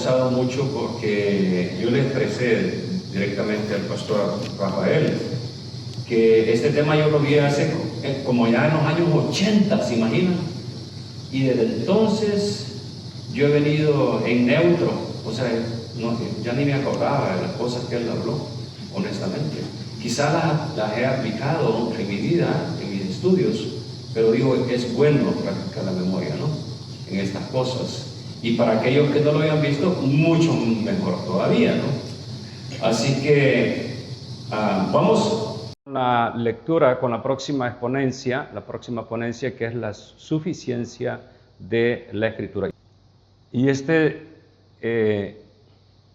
gozado mucho porque yo le expresé directamente al pastor Rafael que este tema yo lo vi hace como ya en los años 80, ¿se imaginan? Y desde entonces yo he venido en neutro, o sea, no, ya ni me acordaba de las cosas que él habló, honestamente. Quizás las he aplicado en mi vida, en mis estudios, pero digo que es bueno practicar la memoria, ¿no? En estas cosas. Y para aquellos que no lo hayan visto, mucho mejor todavía, ¿no? Así que vamos la lectura con la próxima ponencia que es la suficiencia de la Escritura. Y en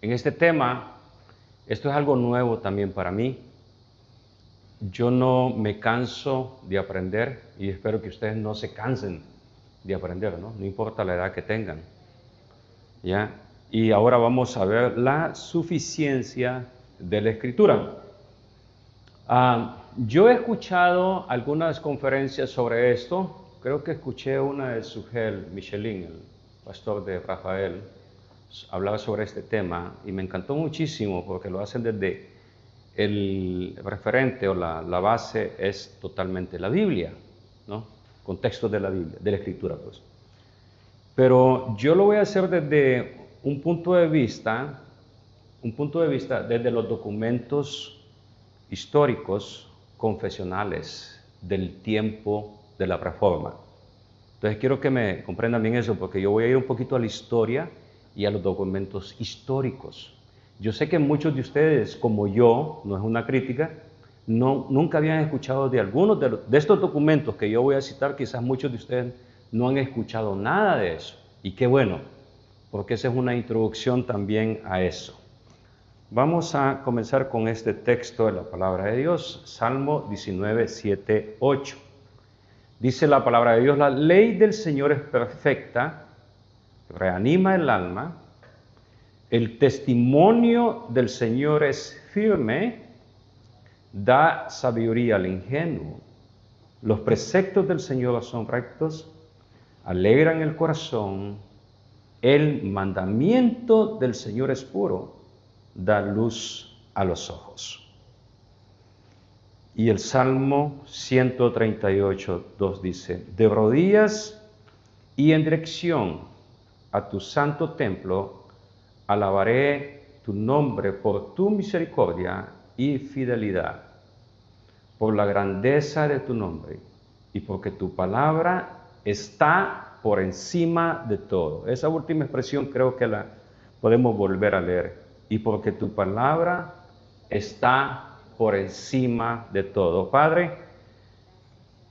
este tema, esto es algo nuevo también para mí. Yo no me canso de aprender y espero que ustedes no se cansen de aprender, ¿no? No importa la edad que tengan, ¿ya? Y ahora vamos a ver la suficiencia de la Escritura. Yo he escuchado algunas conferencias sobre esto. Creo que escuché una de Sugel Michelin, el pastor de Rafael, hablaba sobre este tema y me encantó muchísimo porque lo hacen desde el referente o la base es totalmente la Biblia, ¿no? Contexto de la Biblia, de la Escritura, pues. Pero yo lo voy a hacer desde un punto de vista desde los documentos históricos confesionales del tiempo de la Reforma. Entonces quiero que me comprendan bien eso, porque yo voy a ir un poquito a la historia y a los documentos históricos. Yo sé que muchos de ustedes, como yo, no es una crítica, nunca habían escuchado de algunos de estos documentos que yo voy a citar. Quizás muchos de ustedes no han escuchado nada de eso. Y qué bueno, porque esa es una introducción también a eso. Vamos a comenzar con este texto de la palabra de Dios, Salmo 19, 7, 8. Dice la palabra de Dios: la ley del Señor es perfecta, reanima el alma. El testimonio del Señor es firme, da sabiduría al ingenuo. Los preceptos del Señor son rectos, alegran el corazón. El mandamiento del Señor es puro, da luz a los ojos. Y el Salmo 138, 2 dice: de rodillas y en dirección a tu santo templo, alabaré tu nombre por tu misericordia y fidelidad, por la grandeza de tu nombre y porque tu palabra está por encima de todo. Esa última expresión creo que la podemos volver a leer. Y porque tu palabra está por encima de todo. Padre,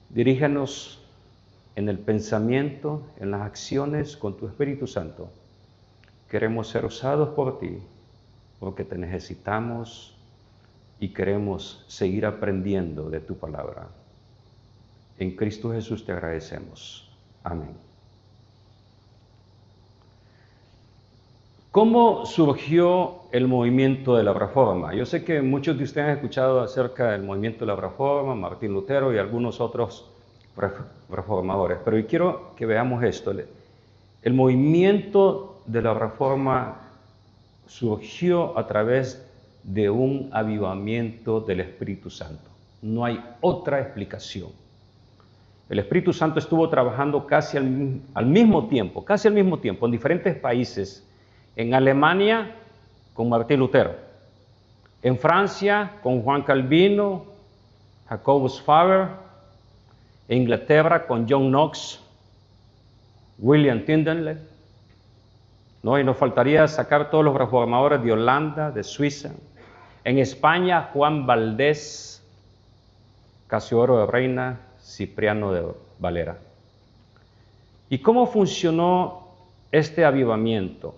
dirígenos en el pensamiento, en las acciones con tu Espíritu Santo. Queremos ser usados por ti, porque te necesitamos y queremos seguir aprendiendo de tu palabra. En Cristo Jesús te agradecemos. Amén. ¿Cómo surgió el movimiento de la Reforma? Yo sé que muchos de ustedes han escuchado acerca del movimiento de la Reforma, Martín Lutero y algunos otros reformadores, pero yo quiero que veamos esto. El movimiento de la Reforma surgió a través de un avivamiento del Espíritu Santo. No hay otra explicación. El Espíritu Santo estuvo trabajando casi al mismo tiempo, en diferentes países. En Alemania, con Martín Lutero. En Francia, con Juan Calvino, Jacobus Faber. En Inglaterra, con John Knox, William Tyndale. ¿No? Y nos faltaría sacar todos los reformadores de Holanda, de Suiza. En España, Juan Valdés, Casiodoro de Reina, Cipriano de Valera. ¿Y cómo funcionó este avivamiento?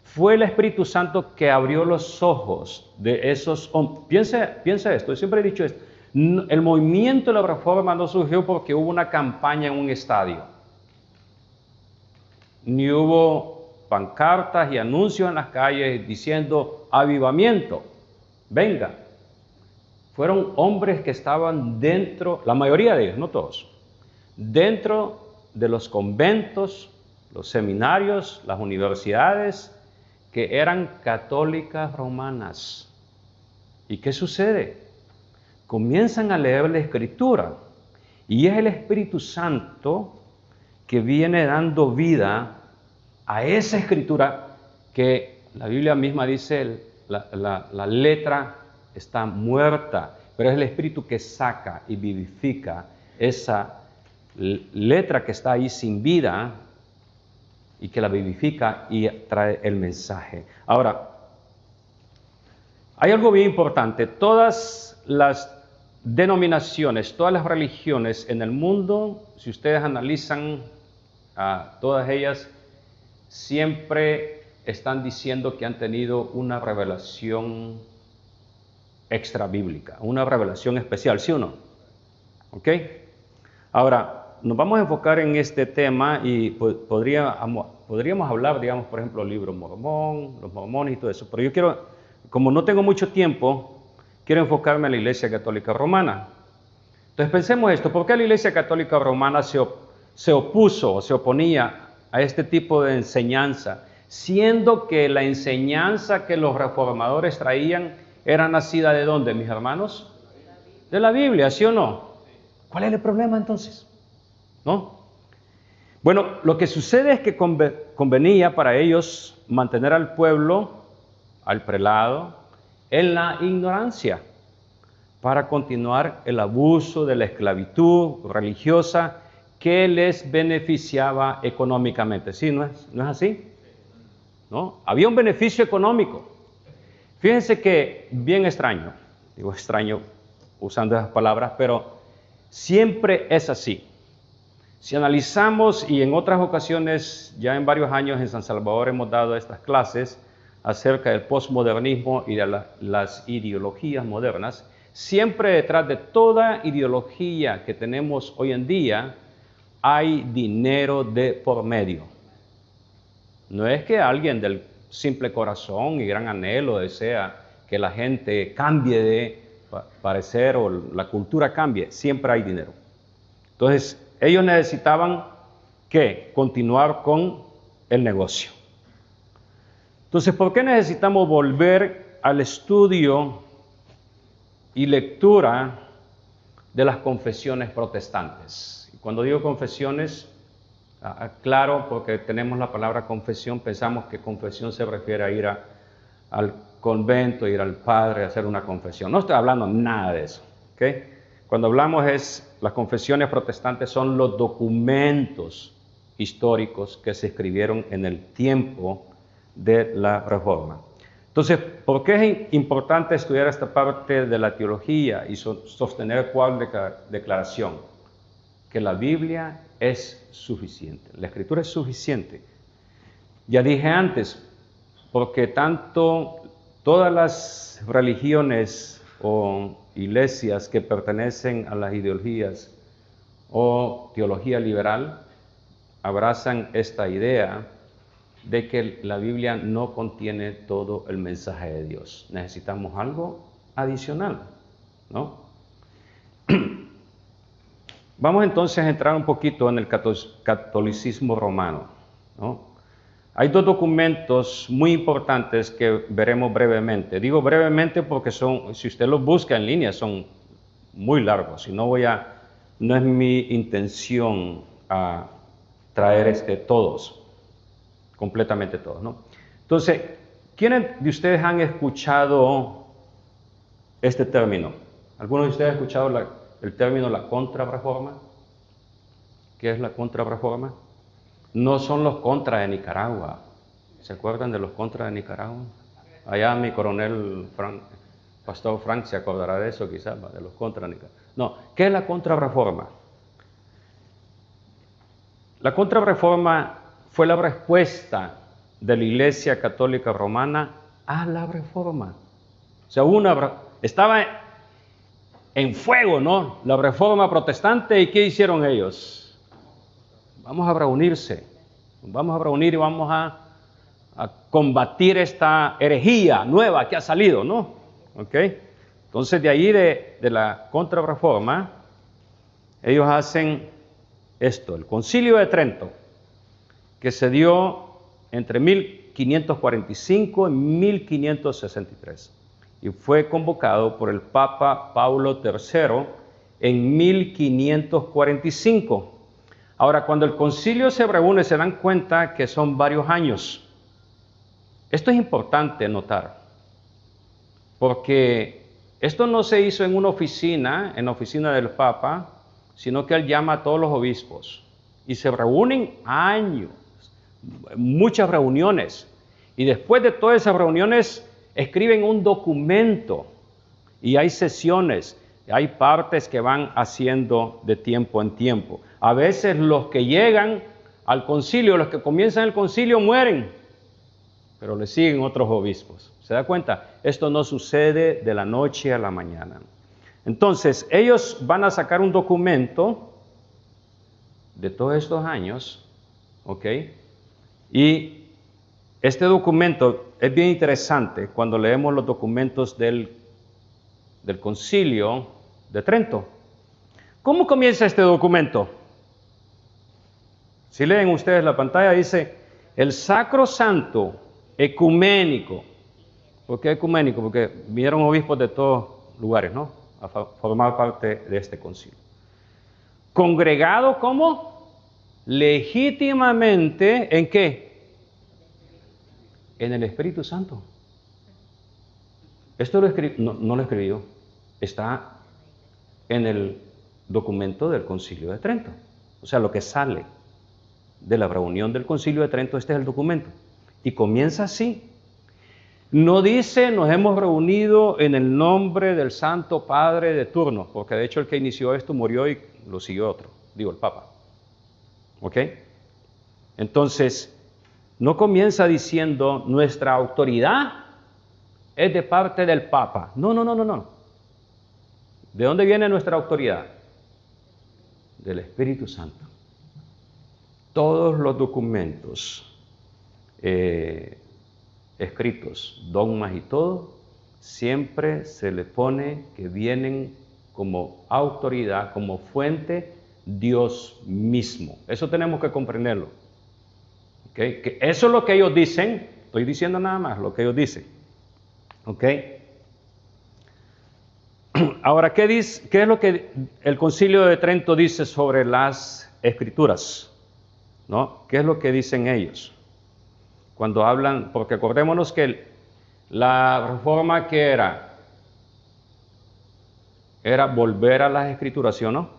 Fue el Espíritu Santo que abrió los ojos de esos hombres. Piensa esto, yo siempre he dicho esto. El movimiento de la Reforma no surgió porque hubo una campaña en un estadio. Ni hubo pancartas y anuncios en las calles diciendo avivamiento, venga. Fueron hombres que estaban dentro, la mayoría de ellos, no todos, dentro de los conventos, los seminarios, las universidades, que eran católicas romanas. ¿Y qué sucede? Comienzan a leer la Escritura y es el Espíritu Santo que viene dando vida a esa Escritura que la Biblia misma dice, la letra está muerta, pero es el Espíritu que saca y vivifica esa letra que está ahí sin vida y que la vivifica y trae el mensaje. Ahora, hay algo bien importante. Todas las denominaciones, todas las religiones en el mundo, si ustedes analizan todas ellas, siempre están diciendo que han tenido una revelación extra bíblica, una revelación especial, ¿sí o no? ¿Ok? Ahora, nos vamos a enfocar en este tema y podríamos hablar, digamos, por ejemplo, el libro Mormón, los mormones y todo eso, pero yo quiero, como no tengo mucho tiempo, quiero enfocarme en la Iglesia Católica Romana. Entonces pensemos esto, ¿por qué la Iglesia Católica Romana se opuso o se oponía a este tipo de enseñanza, siendo que la enseñanza que los reformadores traían era nacida de dónde, mis hermanos? De la Biblia, ¿sí o no? ¿Cuál es el problema entonces? ¿No? Bueno, lo que sucede es que convenía para ellos mantener al pueblo, al prelado, en la ignorancia, para continuar el abuso de la esclavitud religiosa que les beneficiaba económicamente. ¿Sí? ¿No es así? ¿No? Había un beneficio económico. Fíjense que, bien extraño, digo extraño usando esas palabras, pero siempre es así. Si analizamos, y en otras ocasiones, ya en varios años en San Salvador hemos dado estas clases acerca del posmodernismo y de las ideologías modernas, siempre detrás de toda ideología que tenemos hoy en día hay dinero de por medio. No es que alguien del simple corazón y gran anhelo desea que la gente cambie de parecer o la cultura cambie, siempre hay dinero. Entonces, ellos necesitaban ¿qué? Continuar con el negocio. Entonces, ¿por qué necesitamos volver al estudio y lectura de las confesiones protestantes? Y cuando digo confesiones, claro, porque tenemos la palabra confesión, pensamos que confesión se refiere a ir al convento, ir al padre, a hacer una confesión. No estoy hablando nada de eso, ¿ok? Cuando hablamos las confesiones protestantes son los documentos históricos que se escribieron en el tiempo de la Reforma. Entonces, ¿por qué es importante estudiar esta parte de la teología y sostener cuál declaración? Que la Biblia es suficiente, la Escritura es suficiente. Ya dije antes, porque tanto todas las religiones o iglesias que pertenecen a las ideologías o teología liberal abrazan esta idea de que la Biblia no contiene todo el mensaje de Dios. Necesitamos algo adicional, ¿no? Vamos entonces a entrar un poquito en el catolicismo romano, ¿no? Hay dos documentos muy importantes que veremos brevemente. Digo brevemente porque si usted los busca en línea, son muy largos y no es mi intención traer todos, completamente todos, ¿no? Entonces, ¿quiénes de ustedes han escuchado este término? ¿Algunos de ustedes han escuchado el término la contrarreforma? ¿Qué es la contrarreforma? No son los contras de Nicaragua. ¿Se acuerdan de los contras de Nicaragua? Allá mi coronel Pastor Frank se acordará de eso quizás, de los contras de Nicaragua. No, ¿qué es la contrarreforma? La contrarreforma fue la respuesta de la Iglesia Católica Romana a la Reforma. O sea, estaba en fuego, ¿no? La Reforma protestante, ¿y qué hicieron ellos? Vamos a reunirse, vamos a reunir y vamos a combatir esta herejía nueva que ha salido, ¿no? ¿Ok? Entonces, de ahí de la contrarreforma, ellos hacen esto, el Concilio de Trento, que se dio entre 1545 y 1563 y fue convocado por el Papa Paulo III en 1545. Ahora, cuando el concilio se reúne, se dan cuenta que son varios años. Esto es importante notar, porque esto no se hizo en una oficina, en la oficina del Papa, sino que él llama a todos los obispos y se reúnen años, muchas reuniones, y después de todas esas reuniones escriben un documento y hay sesiones, hay partes que van haciendo de tiempo en tiempo. A veces los que llegan al concilio, los que comienzan el concilio mueren, pero le siguen otros obispos. ¿Se da cuenta? Esto no sucede de la noche a la mañana. Entonces, ellos van a sacar un documento de todos estos años, ¿ok? Y este documento es bien interesante cuando leemos los documentos del Concilio de Trento. ¿Cómo comienza este documento? Si leen ustedes la pantalla, dice, el Sacro Santo Ecuménico. ¿Por qué ecuménico? Porque vinieron obispos de todos lugares, ¿no?, a formar parte de este concilio. Congregado como legítimamente, ¿en qué? En el Espíritu Santo. Esto no lo escribí yo, está en el documento del Concilio de Trento. O sea, lo que sale de la reunión del Concilio de Trento, este es el documento. Y comienza así. No dice, nos hemos reunido en el nombre del Santo Padre de turno, porque de hecho el que inició esto murió y lo siguió otro, digo, el Papa. ¿Ok? Entonces, no comienza diciendo, nuestra autoridad es de parte del Papa. No. ¿De dónde viene nuestra autoridad? Del Espíritu Santo. Todos los documentos escritos, dogmas y todo, siempre se le pone que vienen como autoridad, como fuente, Dios mismo. Eso tenemos que comprenderlo. ¿Okay? Que eso es lo que ellos dicen, estoy diciendo nada más lo que ellos dicen. ¿Ok? Ahora, ¿qué es lo que el Concilio de Trento dice sobre las Escrituras? ¿No? ¿Qué es lo que dicen ellos? Cuando hablan, porque acordémonos que la reforma que era volver a las Escrituras, ¿sí o no?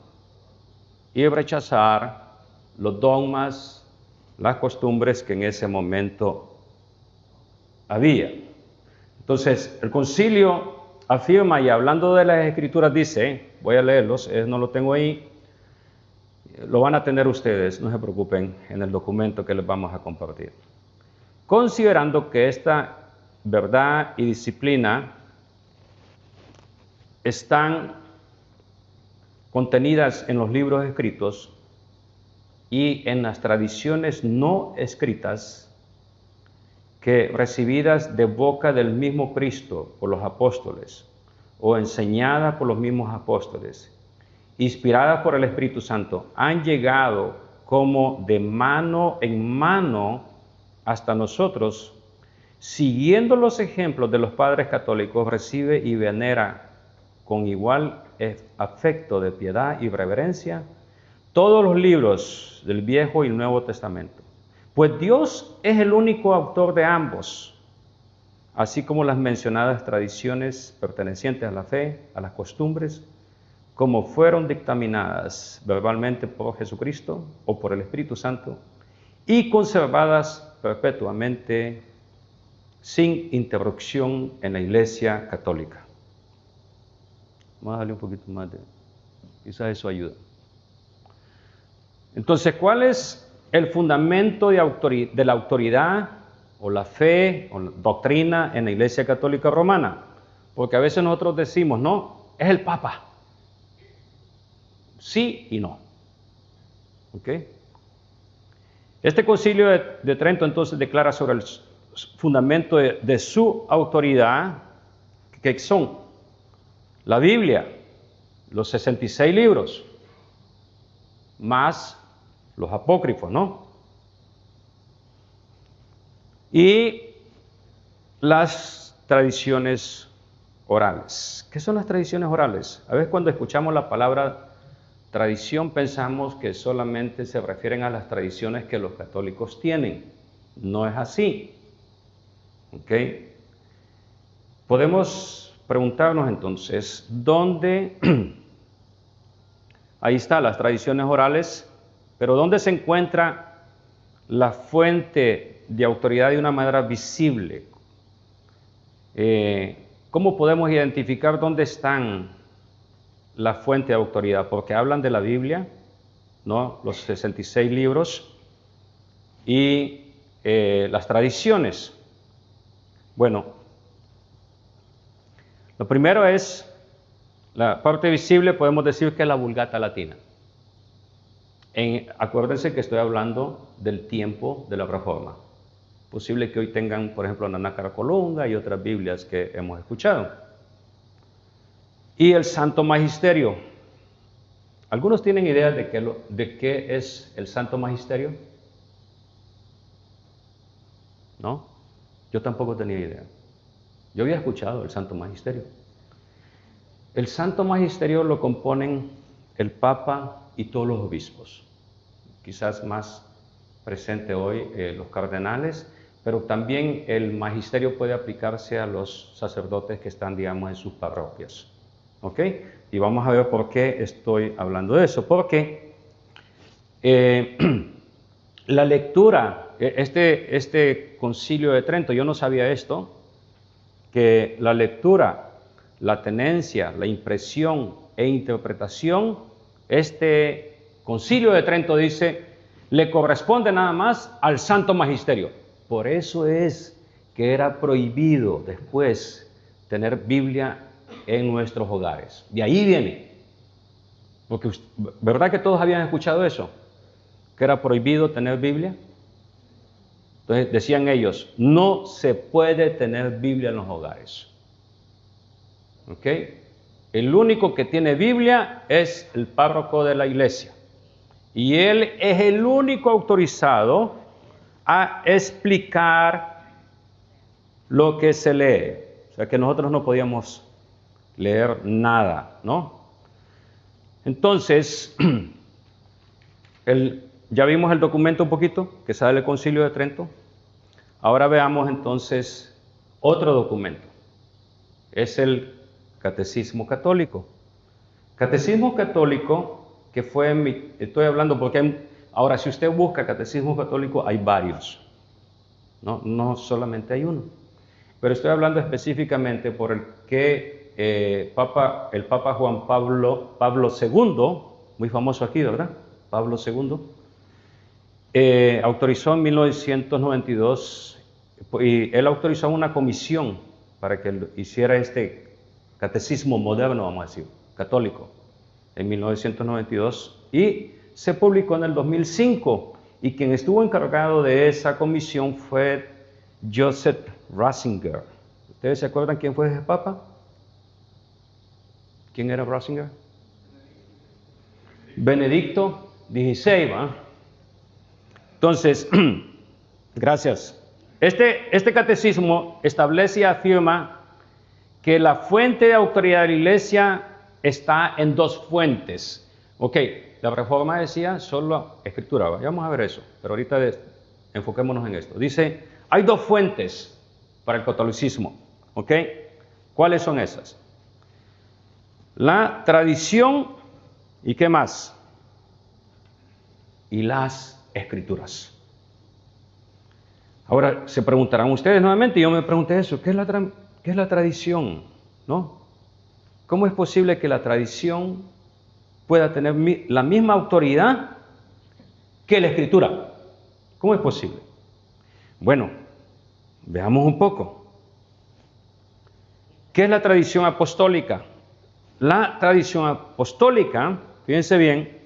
Y rechazar los dogmas, las costumbres que en ese momento había. Entonces, el concilio afirma, y hablando de las Escrituras dice, voy a leerlos, no lo tengo ahí, lo van a tener ustedes, no se preocupen, en el documento que les vamos a compartir. Considerando que esta verdad y disciplina están contenidas en los libros escritos y en las tradiciones no escritas que recibidas de boca del mismo Cristo por los apóstoles o enseñadas por los mismos apóstoles, inspiradas por el Espíritu Santo, han llegado como de mano en mano hasta nosotros, siguiendo los ejemplos de los padres católicos, recibe y venera con igual afecto de piedad y reverencia todos los libros del Viejo y el Nuevo Testamento. Pues Dios es el único autor de ambos, así como las mencionadas tradiciones pertenecientes a la fe, a las costumbres, como fueron dictaminadas verbalmente por Jesucristo o por el Espíritu Santo y conservadas perpetuamente sin interrupción en la Iglesia Católica. Vamos a darle un poquito más quizás eso ayuda. Entonces, ¿cuál es el fundamento de la autoridad o la fe o la doctrina en la Iglesia Católica Romana? Porque a veces nosotros decimos, no, es el Papa. Sí y no. ¿Ok? Este concilio de Trento entonces declara sobre el fundamento de su autoridad, que son la Biblia, los 66 libros, más los apócrifos, ¿no? Y las tradiciones orales. ¿Qué son las tradiciones orales? A veces cuando escuchamos la palabra tradición pensamos que solamente se refieren a las tradiciones que los católicos tienen. No es así. ¿Ok? Podemos preguntarnos entonces, ¿dónde? Ahí está, las tradiciones orales, pero ¿dónde se encuentra la fuente de autoridad de una manera visible? ¿Cómo podemos identificar dónde están la fuente de autoridad? Porque hablan de la Biblia, ¿no? Los 66 libros y las tradiciones. Bueno, lo primero es, la parte visible podemos decir que es la Vulgata Latina. Acuérdense que estoy hablando del tiempo de la Reforma. Posible que hoy tengan, por ejemplo, la Nácara Colunga y otras Biblias que hemos escuchado. Y el Santo Magisterio. ¿Algunos tienen idea de qué es el Santo Magisterio? ¿No? Yo tampoco tenía idea. Yo había escuchado el Santo Magisterio. El Santo Magisterio lo componen el Papa y todos los obispos. Quizás más presente hoy los cardenales, pero también el magisterio puede aplicarse a los sacerdotes que están, digamos, en sus parroquias. ¿Ok? Y vamos a ver por qué estoy hablando de eso. Porque la lectura, este concilio de Trento, yo no sabía esto, que la lectura, la tenencia, la impresión e interpretación, este concilio de Trento dice, le corresponde nada más al Santo Magisterio. Por eso es que era prohibido después tener Biblia en nuestros hogares. De ahí viene. Porque, ¿verdad que todos habían escuchado eso? Que era prohibido tener Biblia. Entonces decían ellos, no se puede tener Biblia en los hogares. ¿Ok? El único que tiene Biblia es el párroco de la iglesia. Y él es el único autorizado a explicar lo que se lee. O sea que nosotros no podíamos leer nada, ¿no? Entonces, ya vimos el documento un poquito que sale del Concilio de Trento. Ahora veamos entonces otro documento. Es el Catecismo Católico. Catecismo Católico, que fue estoy hablando porque ahora si usted busca Catecismo Católico hay varios, no solamente hay uno, pero estoy hablando específicamente por el que el Papa Juan Pablo II, muy famoso aquí, ¿verdad? Pablo II, autorizó en 1992, y él autorizó una comisión para que hiciera este catecismo moderno, vamos a decir, católico, en 1992, y se publicó en el 2005, y quien estuvo encargado de esa comisión fue Joseph Ratzinger. ¿Ustedes se acuerdan quién fue ese papa? ¿Quién era Ratzinger? Benedicto XVI, ¿va? Entonces, gracias. Este catecismo establece y afirma que la fuente de autoridad de la iglesia está en dos fuentes. Ok, la Reforma decía solo escritura, vamos a ver eso, pero ahorita enfoquémonos en esto. Dice, hay dos fuentes para el catolicismo, ok. ¿Cuáles son esas? La tradición y ¿qué más? Y las escrituras. Ahora se preguntarán ustedes nuevamente, y yo me pregunté eso, ¿qué es la tradición? ¿No? ¿Cómo es posible que la tradición pueda tener la misma autoridad que la escritura? ¿Cómo es posible? Bueno, veamos un poco. ¿Qué es la tradición apostólica? La tradición apostólica, fíjense bien,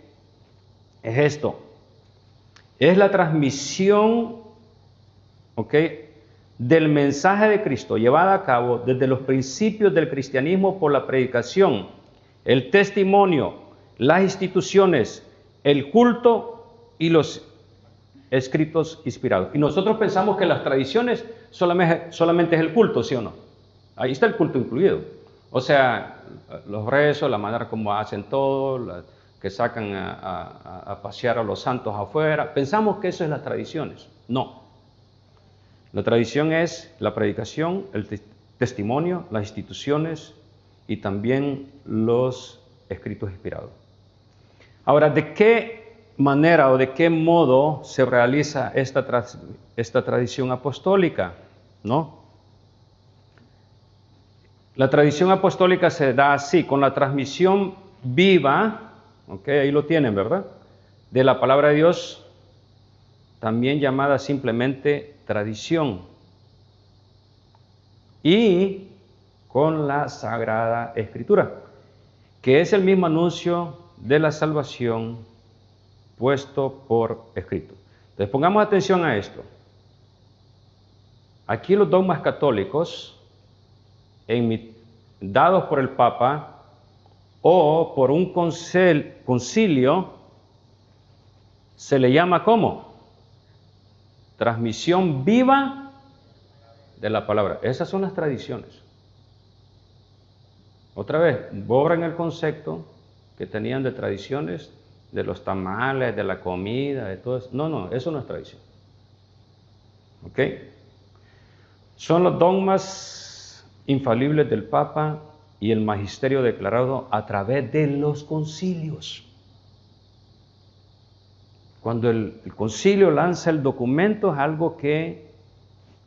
es esto. Es la transmisión, ¿ok?, del mensaje de Cristo llevada a cabo desde los principios del cristianismo por la predicación, el testimonio, las instituciones, el culto y los escritos inspirados. Y nosotros pensamos que las tradiciones solamente es el culto, ¿sí o no? Ahí está el culto incluido. O sea, los rezos, la manera como hacen todo, que sacan a pasear a los santos afuera. Pensamos que eso es las tradiciones. No. La tradición es la predicación, el testimonio, las instituciones y también los escritos inspirados. Ahora, ¿de qué manera o de qué modo se realiza esta tradición apostólica? ¿No? La tradición apostólica se da así, con la transmisión viva, ahí lo tienen, ¿verdad? De la palabra de Dios, también llamada simplemente tradición. Y con la Sagrada Escritura, que es el mismo anuncio de la salvación puesto por escrito. Entonces pongamos atención a esto. Aquí los dogmas católicos, dados por el Papa o por un concilio, se le llama ¿cómo? Transmisión viva de la palabra. Esas son las tradiciones. Otra vez, borren el concepto que tenían de tradiciones, de los tamales, de la comida, de todo eso. No, eso no es tradición. ¿Ok? Son los dogmas infalibles del Papa y el magisterio declarado a través de los concilios. Cuando el concilio lanza el documento es algo que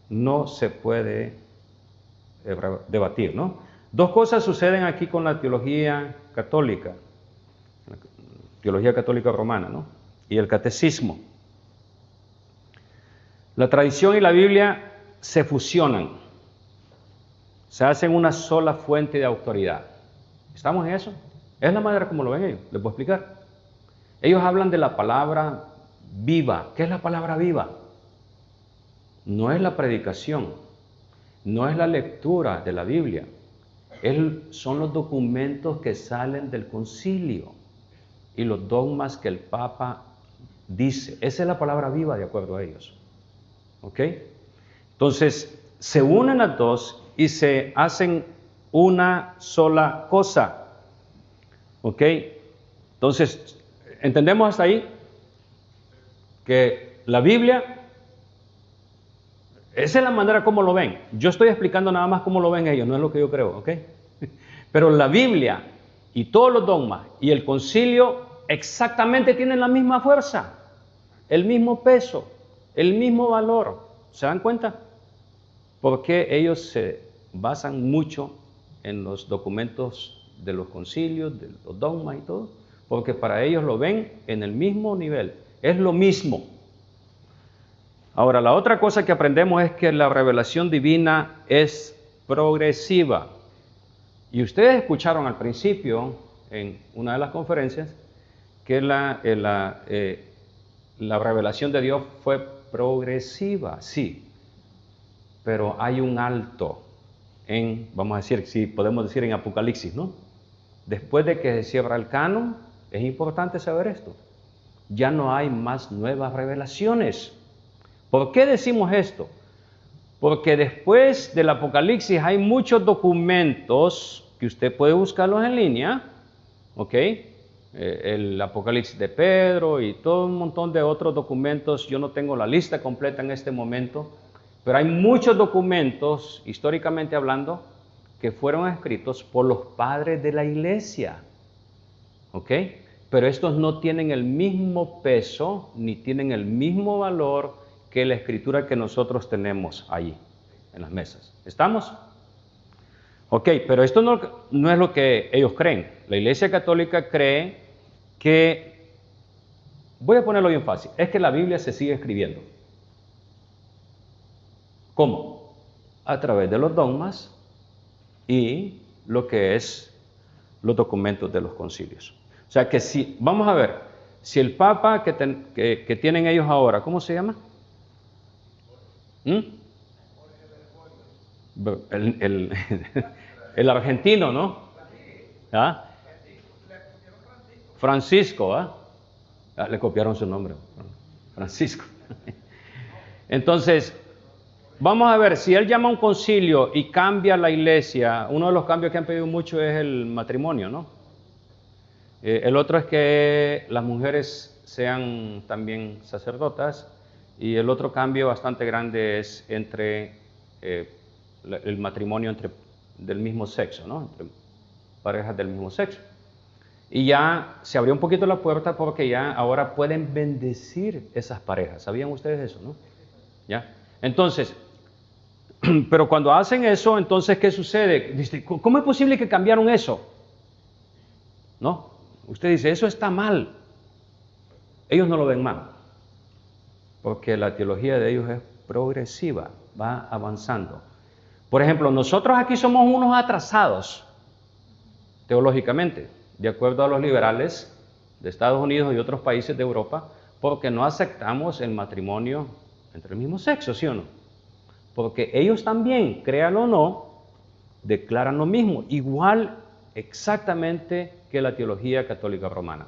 no se puede debatir, ¿no? Dos cosas suceden aquí con la teología católica romana, ¿no? Y el catecismo. La tradición y la Biblia se fusionan, se hacen una sola fuente de autoridad. ¿Estamos en eso? Es la manera como lo ven ellos, les voy a explicar. Ellos hablan de la palabra viva. ¿Qué es la palabra viva? No es la predicación, no es la lectura de la Biblia, son los documentos que salen del concilio y los dogmas que el Papa dice. Esa es la palabra viva de acuerdo a ellos. ¿Ok? Entonces, se unen las dos y se hacen una sola cosa. ¿Ok? Entonces, ¿entendemos hasta ahí? Que la Biblia, esa es la manera como lo ven. Yo estoy explicando nada más cómo lo ven ellos, no es lo que yo creo, ¿ok? Pero la Biblia y todos los dogmas y el concilio exactamente tienen la misma fuerza, el mismo peso, el mismo valor. ¿Se dan cuenta? Porque ellos se basan mucho en los documentos de los concilios, de los dogmas y todo, porque para ellos lo ven en el mismo nivel, es lo mismo. Ahora, la otra cosa que aprendemos es que la revelación divina es progresiva. Y ustedes escucharon al principio, en una de las conferencias, que la revelación de Dios fue progresiva, sí. Pero hay un alto vamos a decir, si podemos decir en Apocalipsis, ¿no? Después de que se cierra el canon, es importante saber esto. Ya no hay más nuevas revelaciones. ¿Por qué decimos esto? Porque después del Apocalipsis hay muchos documentos que usted puede buscarlos en línea, ¿ok? El Apocalipsis de Pedro y todo un montón de otros documentos. Yo no tengo la lista completa en este momento, pero hay muchos documentos, históricamente hablando, que fueron escritos por los padres de la iglesia, ¿ok? Pero estos no tienen el mismo peso ni tienen el mismo valor que la escritura que nosotros tenemos allí, en las mesas. ¿Estamos? Ok, pero esto no es lo que ellos creen. La Iglesia Católica cree que, voy a ponerlo bien fácil, es que la Biblia se sigue escribiendo. ¿Cómo? A través de los dogmas y lo que es los documentos de los concilios. O sea que si, vamos a ver, si el Papa que tienen ellos ahora, ¿cómo se llama? El argentino, ¿no? ¿Ah? Francisco, ¿ah? Le copiaron su nombre. Francisco. Entonces, vamos a ver, si él llama a un concilio y cambia la iglesia, uno de los cambios que han pedido mucho es el matrimonio, ¿no? El otro es que las mujeres sean también sacerdotas, y el otro cambio bastante grande es entre el matrimonio del mismo sexo, ¿no? Entre parejas del mismo sexo. Y ya se abrió un poquito la puerta porque ya ahora pueden bendecir esas parejas. ¿Sabían ustedes eso, no? ¿Ya? Entonces, pero cuando hacen eso, entonces, ¿qué sucede? Dice, ¿cómo es posible que cambiaron eso? ¿No? Usted dice, eso está mal. Ellos no lo ven mal, porque la teología de ellos es progresiva, va avanzando. Por ejemplo, nosotros aquí somos unos atrasados teológicamente, de acuerdo a los liberales de Estados Unidos y otros países de Europa, porque no aceptamos el matrimonio entre el mismo sexo, ¿sí o no? Porque ellos también, créanlo o no, declaran lo mismo, igual exactamente que la teología católica romana.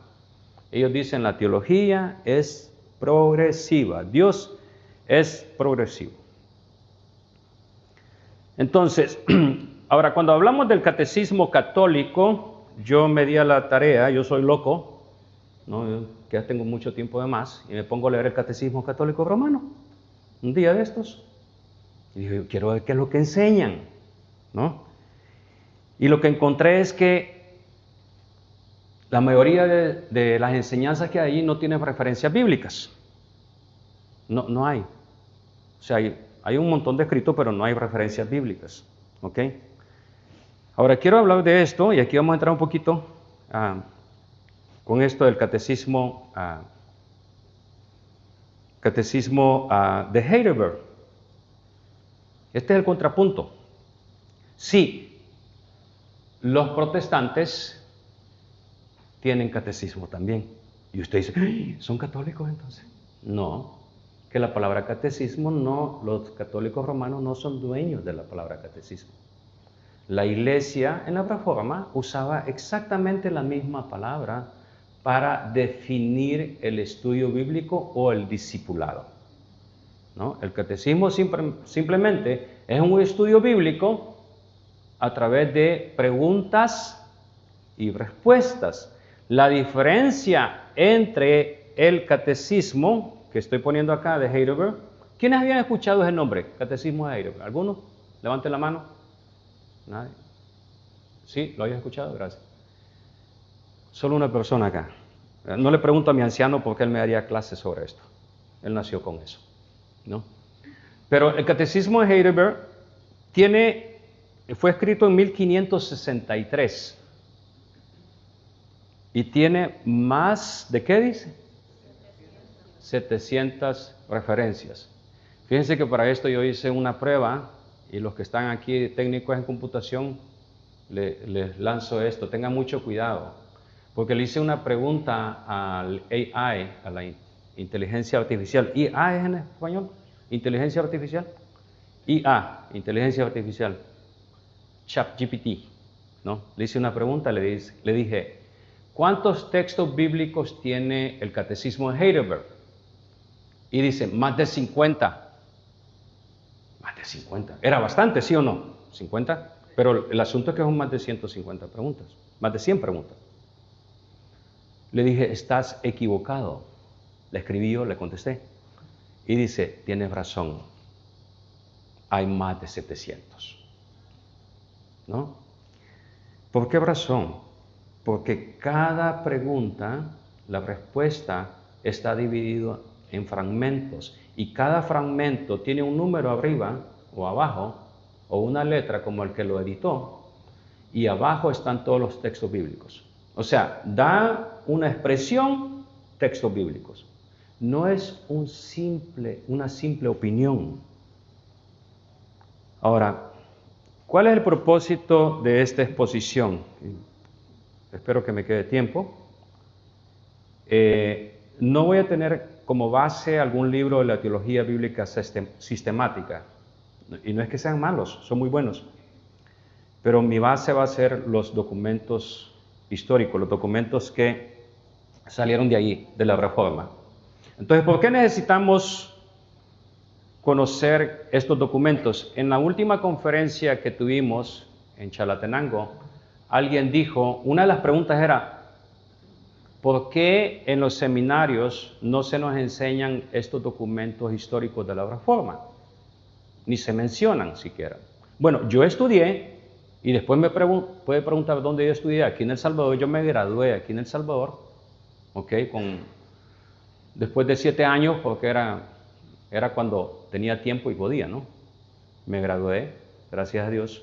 Ellos dicen la teología es progresiva, Dios es progresivo. Entonces, ahora cuando hablamos del catecismo católico, yo me di a la tarea, yo soy loco, ¿no? Yo ya tengo mucho tiempo de más, y me pongo a leer el catecismo católico romano, un día de estos, y digo, yo quiero ver qué es lo que enseñan, ¿no? Y lo que encontré es que la mayoría de las enseñanzas que hay no tienen referencias bíblicas, no hay, o sea, hay un montón de escritos, pero no hay referencias bíblicas, ¿ok? Ahora quiero hablar de esto, y aquí vamos a entrar un poquito con esto del catecismo de Heidelberg. Este es el contrapunto. Sí, los protestantes tienen catecismo también. Y usted dice, ¡ay! ¿Son católicos entonces? No, que la palabra catecismo no, los católicos romanos no son dueños de la palabra catecismo. La iglesia en la Reforma usaba exactamente la misma palabra para definir el estudio bíblico o el discipulado, ¿no? El catecismo simplemente es un estudio bíblico a través de preguntas y respuestas. La diferencia entre el catecismo que estoy poniendo acá de Heidelberg, ¿quiénes habían escuchado ese nombre? Catecismo de Heidelberg. ¿Alguno? Levanten la mano. ¿Nadie? ¿Sí? ¿Lo habían escuchado? Gracias. Solo una persona acá. No le pregunto a mi anciano porque él me daría clases sobre esto. Él nació con eso, ¿no? Pero el catecismo de Heidelberg fue escrito en 1563 y tiene más, ¿de qué dice? 700 referencias. Fíjense que para esto yo hice una prueba, y los que están aquí técnicos en computación, les lanzo esto, tengan mucho cuidado, porque le hice una pregunta al AI, a la inteligencia artificial. ¿IA es en español? ¿Inteligencia artificial? IA, inteligencia artificial, ChatGPT, ¿no? Le hice una pregunta, le dije, ¿cuántos textos bíblicos tiene el catecismo de Heidelberg? Y dice, más de 50. Más de 50. Era bastante, ¿sí o no? 50. Pero el asunto es que son más de 150 preguntas, más de 100 preguntas. Le dije, estás equivocado. Le escribí yo, le contesté. Y dice, tienes razón. Hay más de 700. ¿No? ¿Por qué razón? Porque cada pregunta, la respuesta está dividida en fragmentos, y cada fragmento tiene un número arriba o abajo, o una letra como el que lo editó, y abajo están todos los textos bíblicos. O sea, da una expresión, textos bíblicos. No es una simple opinión. Ahora, ¿cuál es el propósito de esta exposición? Espero que me quede tiempo. No voy a tener como base algún libro de la teología bíblica sistemática, y no es que sean malos, son muy buenos, pero mi base va a ser los documentos históricos, los documentos que salieron de allí, de la Reforma. Entonces, ¿por qué necesitamos conocer estos documentos? En la última conferencia que tuvimos en Chalatenango, alguien dijo, una de las preguntas era, ¿por qué en los seminarios no se nos enseñan estos documentos históricos de la Reforma? Ni se mencionan siquiera. Bueno, yo estudié, y después me puede preguntar dónde yo estudié, aquí en El Salvador. Yo me gradué aquí en El Salvador, ¿ok? Después de 7 años, porque era cuando tenía tiempo y podía, ¿no? Me gradué, gracias a Dios.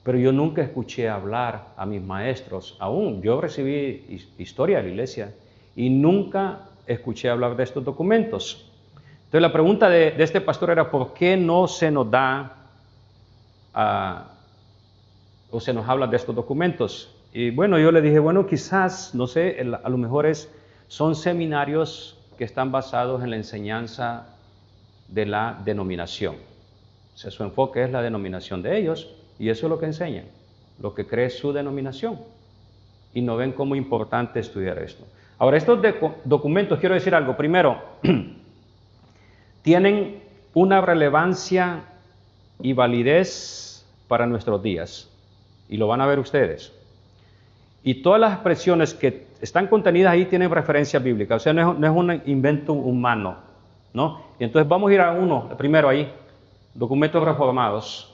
Pero yo nunca escuché hablar a mis maestros, aún. Yo recibí historia de la iglesia y nunca escuché hablar de estos documentos. Entonces la pregunta de este pastor era, ¿por qué no se nos da o se nos habla de estos documentos? Y bueno, yo le dije, bueno, quizás, no sé, a lo mejor son seminarios que están basados en la enseñanza de la denominación. O sea, su enfoque es la denominación de ellos y eso es lo que enseñan, lo que cree su denominación. Y no ven como importante estudiar esto. Ahora, estos documentos, quiero decir algo. Primero, tienen una relevancia y validez para nuestros días. Y lo van a ver ustedes. Y todas las expresiones que están contenidas ahí tienen referencia bíblica. O sea, no es un invento humano, ¿no? Y entonces vamos a ir a uno, primero ahí, documentos reformados.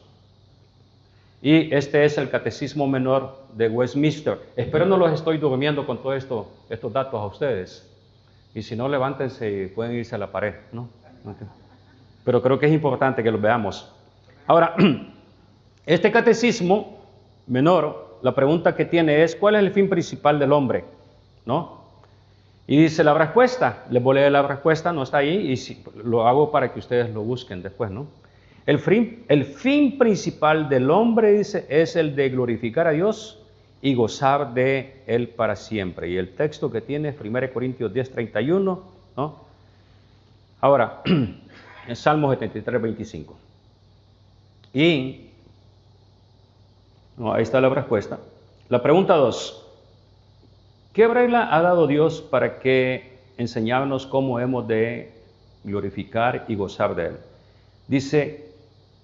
Y este es el Catecismo Menor de Westminster. Espero no los estoy durmiendo con todos estos datos a ustedes. Y si no, levántense y pueden irse a la pared, ¿no? Okay. Pero creo que es importante que los veamos. Ahora, este Catecismo Menor, la pregunta que tiene es, ¿cuál es el fin principal del hombre? ¿No? Y dice la respuesta, les voy a leer la respuesta, no está ahí, y lo hago para que ustedes lo busquen después, ¿no? El fin principal del hombre, dice, es el de glorificar a Dios y gozar de Él para siempre. Y el texto que tiene es 1 Corintios 10:31, ¿no? Ahora, en Salmo 73:25. Y, no, ahí está la respuesta. La pregunta 2. ¿Qué regla ha dado Dios para que enseñarnos cómo hemos de glorificar y gozar de Él? Dice,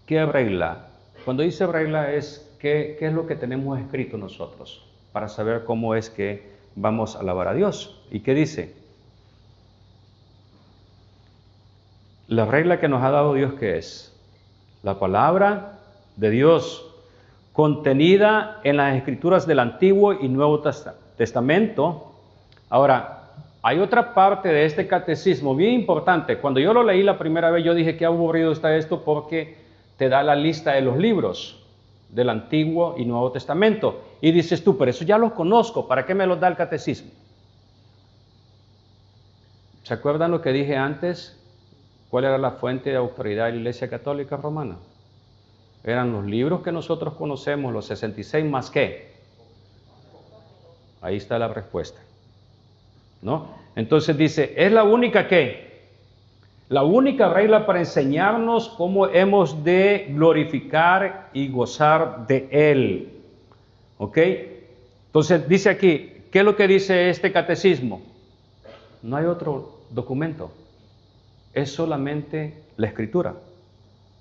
¿qué regla? Cuando dice regla es, ¿qué es lo que tenemos escrito nosotros? Para saber cómo es que vamos a alabar a Dios. ¿Y qué dice? La regla que nos ha dado Dios, ¿qué es? La palabra de Dios, contenida en las escrituras del Antiguo y Nuevo Testamento. Ahora, hay otra parte de este catecismo bien importante. Cuando yo lo leí la primera vez, yo dije, qué aburrido está esto, porque te da la lista de los libros del Antiguo y Nuevo Testamento. Y dices tú, pero eso ya los conozco, ¿para qué me los da el catecismo? ¿Se acuerdan lo que dije antes? ¿Cuál era la fuente de autoridad de la Iglesia Católica Romana? Eran los libros que nosotros conocemos, los 66 más ¿qué? Ahí está la respuesta, ¿no? Entonces dice, es la única ¿qué? La única regla para enseñarnos cómo hemos de glorificar y gozar de Él. ¿Ok? Entonces dice aquí, ¿qué es lo que dice este catecismo? No hay otro documento. Es solamente la Escritura.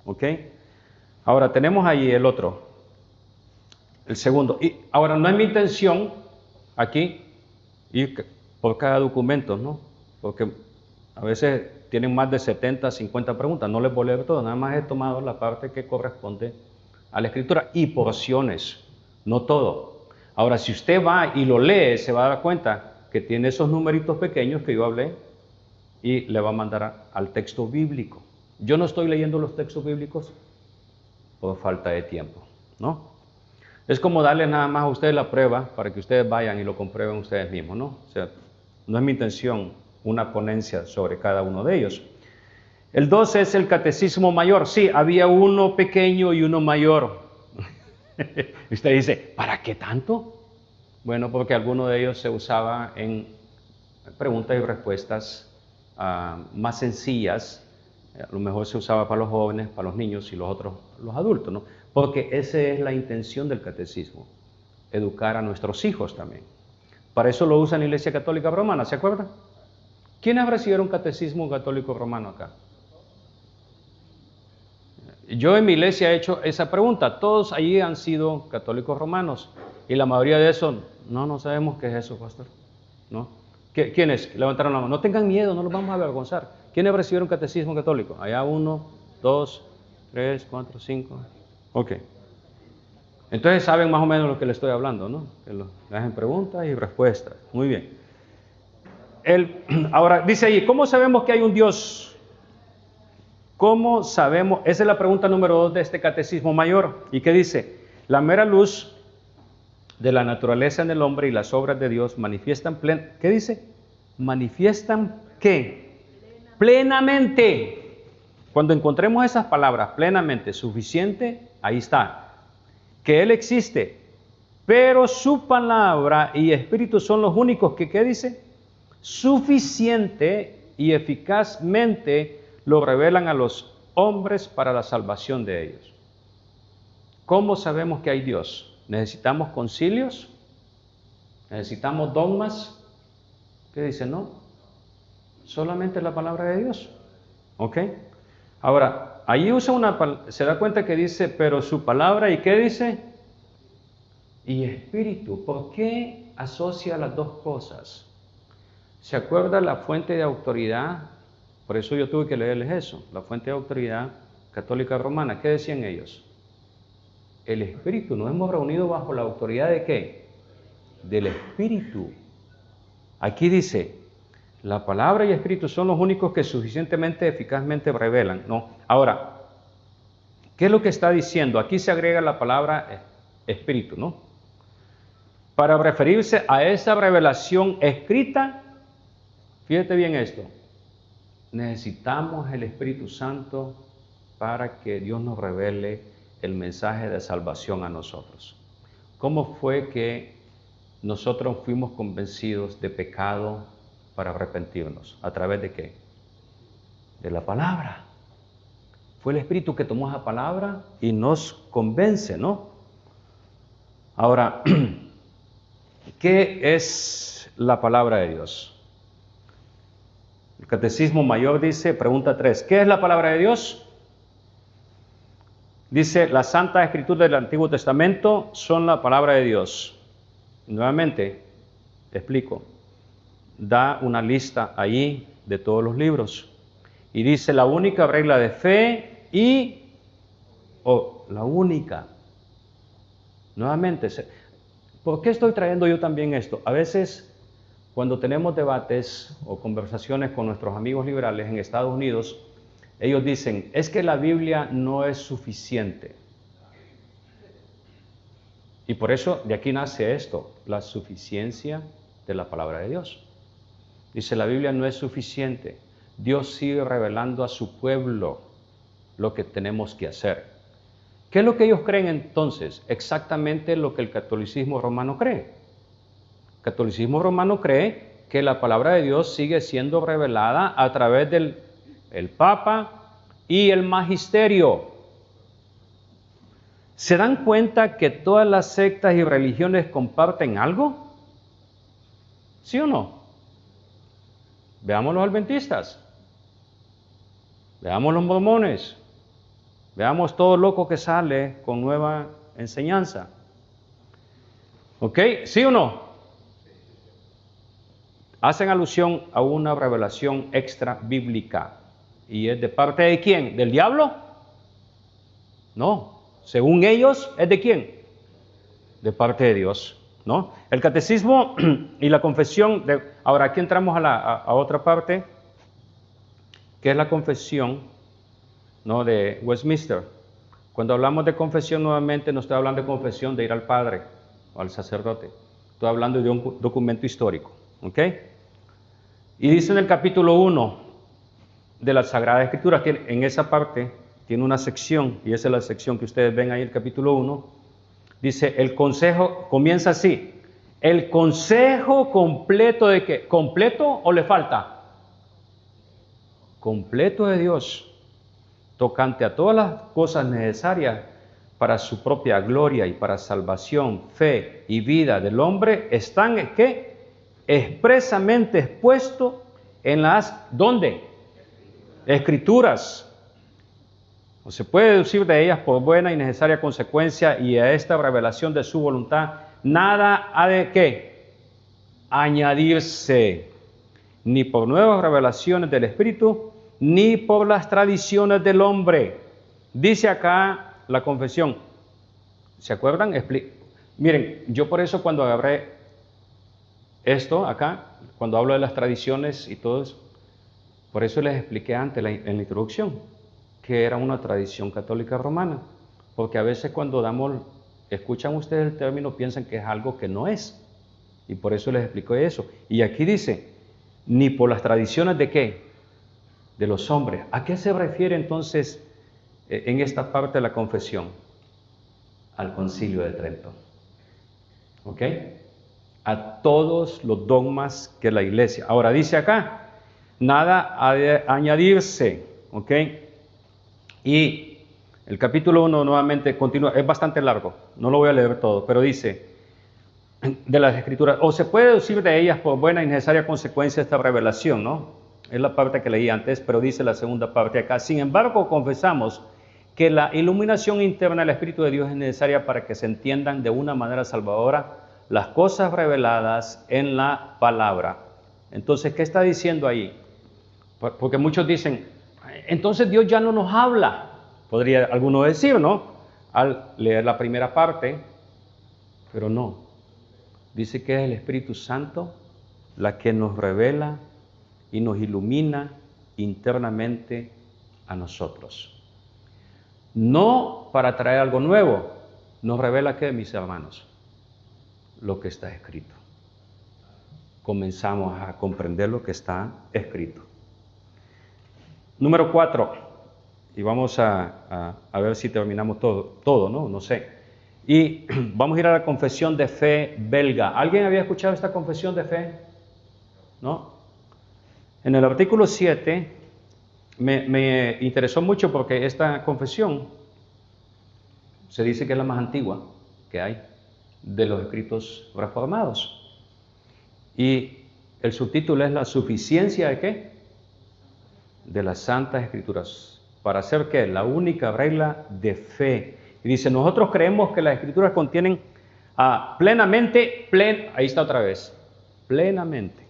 ¿Ok? Ahora tenemos ahí el otro, el segundo. Y ahora no es mi intención aquí ir por cada documento, ¿no? Porque a veces tienen más de 70, 50 preguntas. No les voy a leer todo, nada más he tomado la parte que corresponde a la Escritura y porciones, no todo. Ahora, si usted va y lo lee, se va a dar cuenta que tiene esos numeritos pequeños que yo hablé y le va a mandar al texto bíblico. Yo no estoy leyendo los textos bíblicos por falta de tiempo, ¿no? Es como darle nada más a ustedes la prueba para que ustedes vayan y lo comprueben ustedes mismos, ¿no? O sea, no es mi intención una ponencia sobre cada uno de ellos. El 12 es el catecismo mayor. Sí, había uno pequeño y uno mayor. Usted dice, ¿para qué tanto? Bueno, porque alguno de ellos se usaba en preguntas y respuestas más sencillas. A lo mejor se usaba para los jóvenes, para los niños y los otros, los adultos, ¿no? Porque esa es la intención del catecismo, educar a nuestros hijos también. Para eso lo usa la Iglesia Católica Romana, ¿se acuerdan? ¿Quiénes recibieron catecismo católico romano acá? Yo en mi iglesia he hecho esa pregunta. Todos allí han sido católicos romanos. Y la mayoría de eso, no sabemos qué es eso, pastor. ¿No? ¿Quiénes levantaron la mano? No tengan miedo, no los vamos a avergonzar. ¿Quiénes recibieron catecismo católico? Allá 1, 2, 3, 4, 5. Ok. Entonces saben más o menos lo que les estoy hablando, ¿no? Que le hacen preguntas y respuestas. Muy bien. Ahora, dice ahí, ¿cómo sabemos que hay un Dios? ¿Cómo sabemos? Esa es la pregunta número 2 de este catecismo mayor. ¿Y qué dice? La mera luz de la naturaleza en el hombre y las obras de Dios manifiestan ¿qué dice? Manifiestan ¿qué? Plenamente. Cuando encontremos esas palabras, plenamente, suficiente, ahí está. Que Él existe, pero su palabra y espíritu son los únicos que, ¿qué dice? Suficiente y eficazmente lo revelan a los hombres para la salvación de ellos. ¿Cómo sabemos que hay Dios? ¿Necesitamos concilios? ¿Necesitamos dogmas? ¿Qué dice? No, solamente la palabra de Dios. ¿Ok? Ahora, ahí se da cuenta que dice, pero su palabra, ¿y qué dice? Y espíritu. ¿Por qué asocia las dos cosas? ¿Se acuerda la fuente de autoridad? Por eso yo tuve que leerles eso. La fuente de autoridad católica romana. ¿Qué decían ellos? El espíritu. Nos hemos reunido bajo la autoridad ¿de qué? Del espíritu. Aquí dice, la palabra y espíritu son los únicos que suficientemente eficazmente revelan. No. Ahora, ¿qué es lo que está diciendo? Aquí se agrega la palabra espíritu, ¿no? Para referirse a esa revelación escrita, fíjate bien esto, necesitamos el Espíritu Santo para que Dios nos revele el mensaje de salvación a nosotros. ¿Cómo fue que nosotros fuimos convencidos de pecado para arrepentirnos? ¿A través de qué? De la palabra. Fue el Espíritu que tomó esa palabra y nos convence, ¿no? Ahora, ¿qué es la palabra de Dios? El Catecismo Mayor dice, pregunta 3, ¿qué es la palabra de Dios? Dice, la Santa Escritura del Antiguo Testamento son la palabra de Dios. Nuevamente, te explico, da una lista ahí de todos los libros. Y dice, la única regla de fe la única. Nuevamente, ¿por qué estoy trayendo yo también esto? A veces, cuando tenemos debates o conversaciones con nuestros amigos liberales en Estados Unidos, ellos dicen, es que la Biblia no es suficiente. Y por eso de aquí nace esto, la suficiencia de la palabra de Dios. Dice, la Biblia no es suficiente. Dios sigue revelando a su pueblo lo que tenemos que hacer. ¿Qué es lo que ellos creen entonces? Exactamente lo que el catolicismo romano cree. El catolicismo romano cree que la palabra de Dios sigue siendo revelada a través del Papa y el magisterio. ¿Se dan cuenta que todas las sectas y religiones comparten algo? ¿Sí o no? Veamos los adventistas, veamos los mormones, veamos todo loco que sale con nueva enseñanza. ¿Ok? ¿Sí o no? Hacen alusión a una revelación extra bíblica. ¿Y es de parte de quién? ¿Del diablo? No. Según ellos, ¿es de quién? De parte de Dios, ¿no? El catecismo y la confesión ahora aquí entramos a otra parte, que es la confesión, ¿no? De Westminster. Cuando hablamos de confesión nuevamente, no estoy hablando de confesión de ir al padre o al sacerdote. Estoy hablando de un documento histórico, ¿ok? Y dice en el capítulo 1 de la Sagrada Escritura, que en esa parte tiene una sección, y esa es la sección que ustedes ven ahí, el capítulo 1, dice, el consejo, comienza así, el consejo completo de ¿qué? ¿Completo o le falta? Completo de Dios, tocante a todas las cosas necesarias para su propia gloria y para salvación, fe y vida del hombre, están, ¿qué? Expresamente expuesto En las, ¿dónde? Escrituras. O se puede deducir de ellas por buena y necesaria consecuencia, y a esta revelación de su voluntad nada ha de ¿qué? Añadirse, ni por nuevas revelaciones del Espíritu, ni por las tradiciones del hombre. Dice acá la confesión. ¿Se acuerdan? Miren, yo por eso cuando agarré esto acá, cuando hablo de las tradiciones y todo eso, por eso les expliqué antes en la introducción que era una tradición católica romana, porque a veces cuando escuchan ustedes el término, piensan que es algo que no es, y por eso les explico eso. Y aquí dice, ni por las tradiciones de ¿qué? De los hombres. ¿A qué se refiere entonces en esta parte de la confesión? Al Concilio de Trento. ¿Ok? A todos los dogmas que la Iglesia. Ahora dice acá, nada ha de añadirse. ¿Ok? Y el capítulo 1 nuevamente continúa, es bastante largo, no lo voy a leer todo, pero dice, de las Escrituras, o se puede deducir de ellas por buena y necesaria consecuencia esta revelación, ¿no? Es la parte que leí antes, pero dice la segunda parte acá. Sin embargo, confesamos que la iluminación interna del Espíritu de Dios es necesaria para que se entiendan de una manera salvadora las cosas reveladas en la palabra. Entonces, ¿qué está diciendo ahí? Porque muchos dicen, entonces Dios ya no nos habla, podría alguno decir, ¿no? Al leer la primera parte, pero no. Dice que es el Espíritu Santo la que nos revela y nos ilumina internamente a nosotros. No para traer algo nuevo, nos revela ¿qué, mis hermanos? Lo que está escrito. Comenzamos a comprender lo que está escrito. Número 4, y vamos a ver si terminamos todo, ¿no? No sé. Y vamos a ir a la confesión de fe belga. ¿Alguien había escuchado esta confesión de fe? ¿No? En el artículo 7 me interesó mucho porque esta confesión se dice que es la más antigua que hay de los escritos reformados. Y el subtítulo es la suficiencia ¿de qué? De las Santas Escrituras. ¿Para hacer qué? La única regla de fe. Y dice, nosotros creemos que las Escrituras contienen plenamente, ahí está otra vez, plenamente,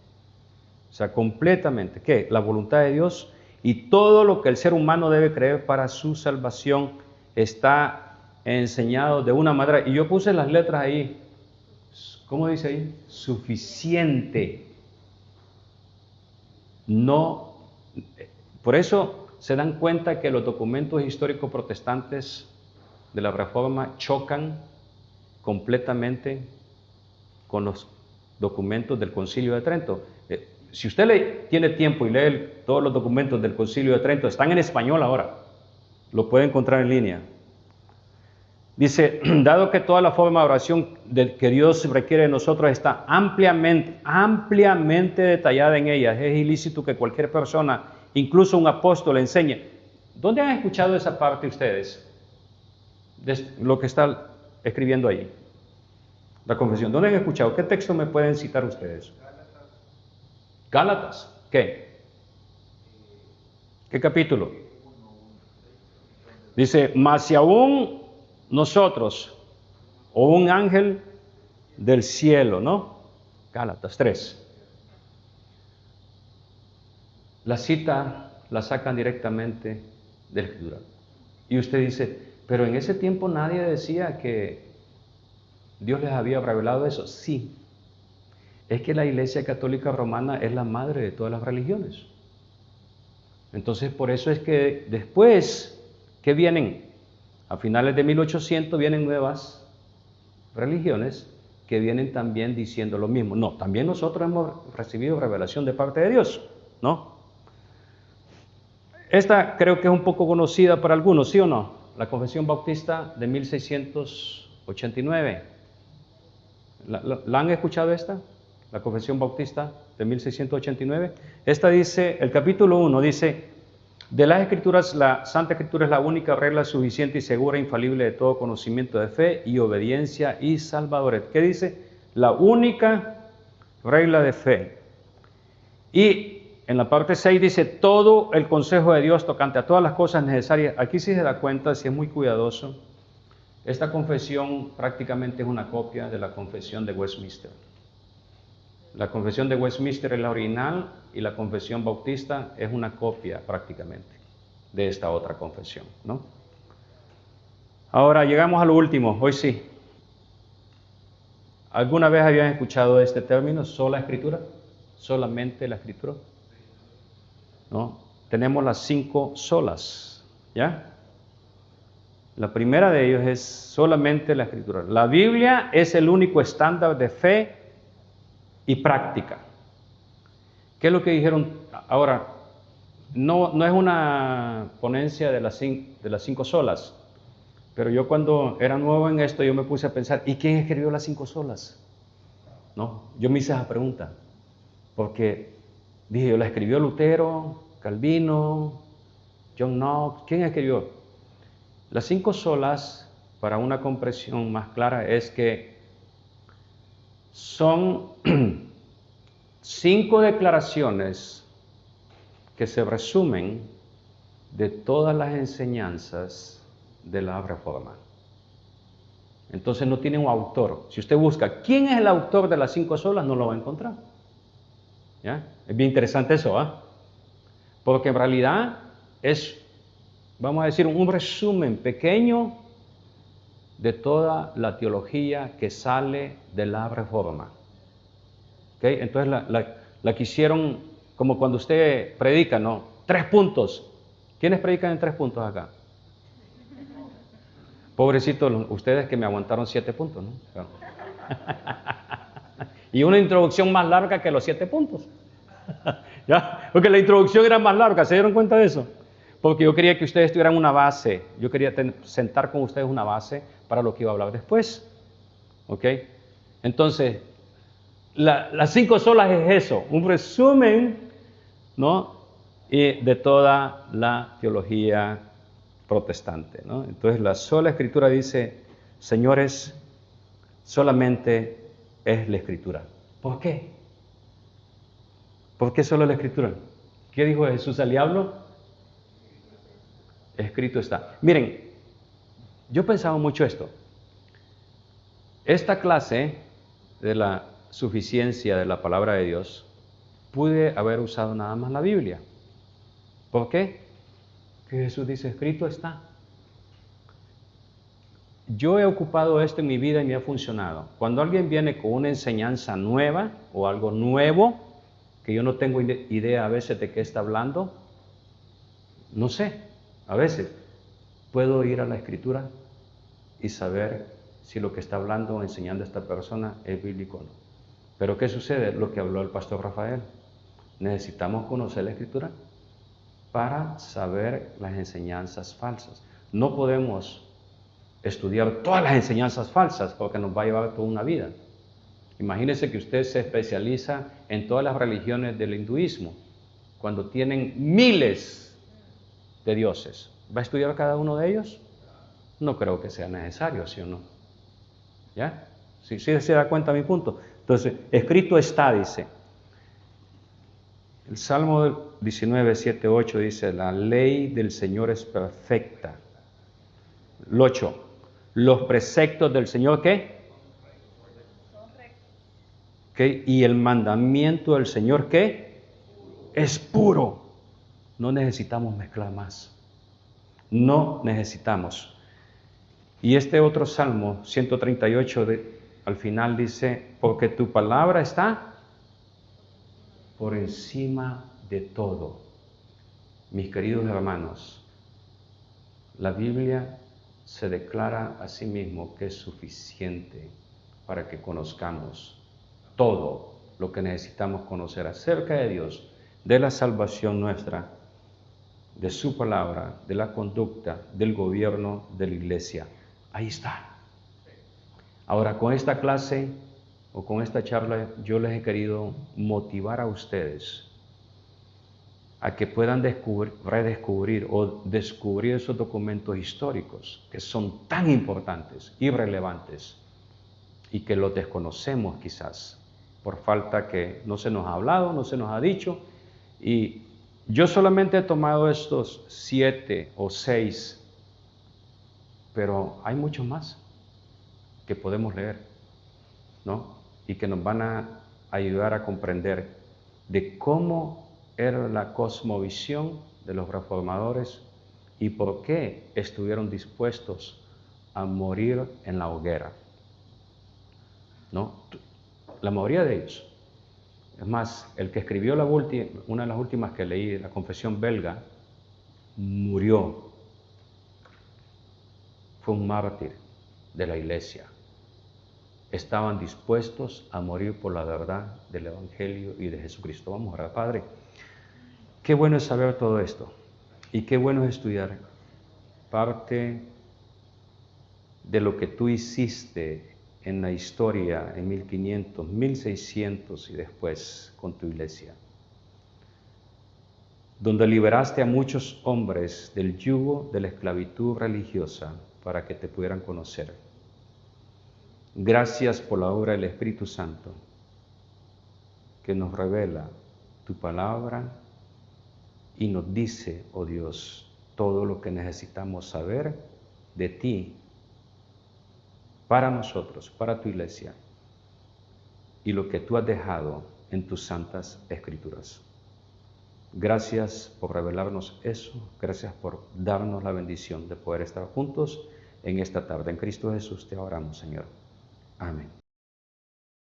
o sea, completamente, ¿qué? La voluntad de Dios y todo lo que el ser humano debe creer para su salvación está enseñado de una manera, y yo puse las letras ahí, ¿cómo dice ahí? Suficiente. No, por eso se dan cuenta que los documentos históricos protestantes de la Reforma chocan completamente con los documentos del Concilio de Trento. Si usted tiene tiempo y lee todos los documentos del Concilio de Trento, están en español ahora, lo puede encontrar en línea. Dice, dado que toda la forma de oración que Dios requiere de nosotros está ampliamente detallada en ellas, es ilícito que cualquier persona, incluso un apóstol, enseñe. ¿Dónde han escuchado esa parte ustedes? De lo que está escribiendo ahí, la confesión. ¿Dónde han escuchado? ¿Qué texto me pueden citar ustedes? Gálatas. ¿Qué? ¿Qué capítulo? Dice, mas si aún nosotros o un ángel del cielo, ¿no? Gálatas 3. La cita la sacan directamente de la Escritura. Y usted dice, pero en ese tiempo nadie decía que Dios les había revelado eso. Sí, es que la Iglesia Católica Romana es la madre de todas las religiones. Entonces, por eso es que después, ¿qué vienen? A finales de 1800 vienen nuevas religiones que vienen también diciendo lo mismo. No, también nosotros hemos recibido revelación de parte de Dios, ¿no? Esta creo que es un poco conocida para algunos, ¿sí o no? La Confesión Bautista de 1689. ¿La han escuchado esta? La Confesión Bautista de 1689. Esta dice, el capítulo 1 dice, de las Escrituras, la Santa Escritura es la única regla suficiente y segura, infalible de todo conocimiento de fe y obediencia y salvadores. ¿Qué dice? La única regla de fe. Y en la parte 6 dice, todo el consejo de Dios tocante a todas las cosas necesarias. Aquí sí se da cuenta, si es muy cuidadoso, esta confesión prácticamente es una copia de la confesión de Westminster. La confesión de Westminster es la original y la confesión bautista es una copia prácticamente de esta otra confesión, ¿no? Ahora llegamos a lo último, hoy sí. ¿Alguna vez habían escuchado este término, sola escritura? ¿Solamente la escritura? ¿No? Tenemos las 5 solas, ¿ya? La primera de ellos es solamente la escritura. La Biblia es el único estándar de fe y práctica. ¿Qué es lo que dijeron? Ahora, no es una ponencia de las 5 solas, pero yo cuando era nuevo en esto, yo me puse a pensar, ¿y quién escribió las 5 solas? ¿No? Yo me hice esa pregunta, porque dije, yo la escribió Lutero, Calvino, John Knox, ¿quién escribió? Las 5 solas, para una comprensión más clara, es que son 5 declaraciones que se resumen de todas las enseñanzas de la Reforma. Entonces no tiene un autor. Si usted busca quién es el autor de las 5 solas, no lo va a encontrar. ¿Ya? Es bien interesante eso, ¿ah? Porque en realidad es, vamos a decir, un resumen pequeño de toda la teología que sale de la Reforma. ¿Okay? Entonces la quisieron, como cuando usted predica, ¿no? 3 puntos. ¿Quiénes predican en 3 puntos acá? Pobrecitos ustedes que me aguantaron 7 puntos, ¿no? Claro. Y una introducción más larga que los 7 puntos. ¿Ya? Porque la introducción era más larga, ¿se dieron cuenta de eso? Porque yo quería que ustedes tuvieran una base, yo quería sentar con ustedes una base para lo que iba a hablar después. ¿Ok? Entonces, las 5 solas es eso, un resumen, ¿no? De toda la teología protestante, ¿no? Entonces, la sola escritura dice, señores, solamente es la escritura. ¿Por qué? ¿Por qué solo la escritura? ¿Qué dijo Jesús al diablo? Escrito está. Miren, yo pensaba mucho esto. Esta clase de la suficiencia de la palabra de Dios, pude haber usado nada más la Biblia. ¿Por qué? Que Jesús dice, escrito está. Yo he ocupado esto en mi vida y me ha funcionado. Cuando alguien viene con una enseñanza nueva o algo nuevo, que yo no tengo idea a veces de qué está hablando, no sé, a veces puedo ir a la Escritura y saber si lo que está hablando o enseñando esta persona es bíblico o no. Pero ¿qué sucede? Lo que habló el pastor Rafael. Necesitamos conocer la Escritura para saber las enseñanzas falsas. No podemos estudiar todas las enseñanzas falsas porque nos va a llevar toda una vida. Imagínese que usted se especializa en todas las religiones del hinduismo, cuando tienen miles de dioses. ¿Va a estudiar cada uno de ellos? No creo que sea necesario, ¿sí o no? ¿Ya? ¿Sí se da cuenta mi punto? Entonces, escrito está, dice. El Salmo 19, 7, 8 dice, la ley del Señor es perfecta. El 8, los preceptos del Señor, ¿qué? ¿Qué? Y el mandamiento del Señor, ¿qué? Es puro. No necesitamos mezclar más. No necesitamos. Y este otro Salmo, 138, al final dice, porque tu palabra está por encima de todo. Mis queridos hermanos, la Biblia se declara a sí mismo que es suficiente para que conozcamos todo lo que necesitamos conocer acerca de Dios, de la salvación nuestra, de su palabra, de la conducta, del gobierno de la iglesia. Ahí está. Ahora, con esta clase o con esta charla, yo les he querido motivar a ustedes a que puedan redescubrir o descubrir esos documentos históricos que son tan importantes y relevantes y que los desconocemos quizás por falta que no se nos ha hablado, no se nos ha dicho Y yo solamente he tomado estos 7 o 6, pero hay muchos más que podemos leer, ¿no? Y que nos van a ayudar a comprender de cómo era la cosmovisión de los reformadores y por qué estuvieron dispuestos a morir en la hoguera, ¿no? La mayoría de ellos. Es más, el que escribió una de las últimas que leí, la Confesión Belga, murió. Fue un mártir de la iglesia. Estaban dispuestos a morir por la verdad del Evangelio y de Jesucristo. Vamos a orar. Padre, qué bueno es saber todo esto y qué bueno es estudiar parte de lo que tú hiciste en la historia en 1500, 1600 y después con tu iglesia, donde liberaste a muchos hombres del yugo de la esclavitud religiosa para que te pudieran conocer. Gracias por la obra del Espíritu Santo que nos revela tu palabra y nos dice, oh Dios, todo lo que necesitamos saber de ti, para nosotros, para tu iglesia, y lo que tú has dejado en tus santas escrituras. Gracias por revelarnos eso, gracias por darnos la bendición de poder estar juntos en esta tarde. En Cristo Jesús te oramos, Señor. Amén.